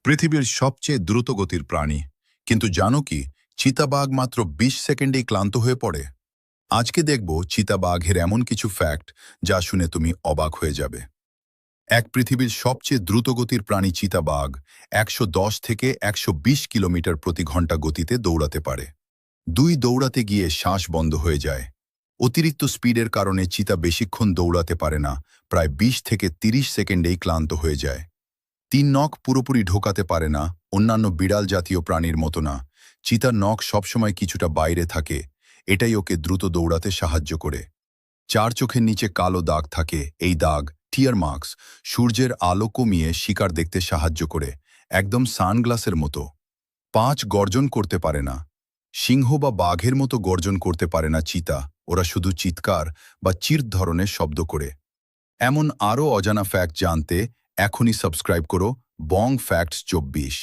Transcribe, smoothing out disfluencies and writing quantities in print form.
পৃথিবীর সবচেয়ে দ্রুতগতির প্রাণী, কিন্তু জানো কি চিতাবাঘ মাত্র ২০ সেকেন্ডেই ক্লান্ত হয়ে পড়ে। আজকে দেখব চিতাবাঘের এমন কিছু ফ্যাক্ট যা শুনে তুমি অবাক হয়ে যাবে। পৃথিবীর সবচেয়ে দ্রুতগতির প্রাণী চিতাবাঘ ১১০ থেকে ১২০ কিলোমিটার প্রতি ঘন্টা গতিতে দৌড়াতে পারে। দৌড়াতে গিয়ে শ্বাস বন্ধ হয়ে যায়। অতিরিক্ত স্পিডের কারণে চিতা বেশিক্ষণ দৌড়াতে পারে না, প্রায় ২০ থেকে ৩০ সেকেন্ডেই ক্লান্ত হয়ে যায়। তিন নখ পুরোপুরি ঢোকাতে পারে না, অন্যান্য বিড়াল জাতীয় প্রাণীর মতো না। চিতার নখ সবসময় কিছুটা বাইরে থাকে, এটাই ওকে দ্রুত দৌড়াতে সাহায্য করে। চার চোখের নিচে কালো দাগ থাকে, এই দাগ টিয়ার মার্কস সূর্যের আলো কমিয়ে শিকার দেখতে সাহায্য করে, একদম সানগ্লাসের মতো। পাঁচ গর্জন করতে পারে না, সিংহ বা বাঘের মতো গর্জন করতে পারে না চিতা, ওরা শুধু চিৎকার বা চির ধরনের শব্দ করে। এমন আরও অজানা ফ্যাক্ট জানতে এখনই সাবস্ক্রাইব করো বং ফ্যাক্টস ২৪।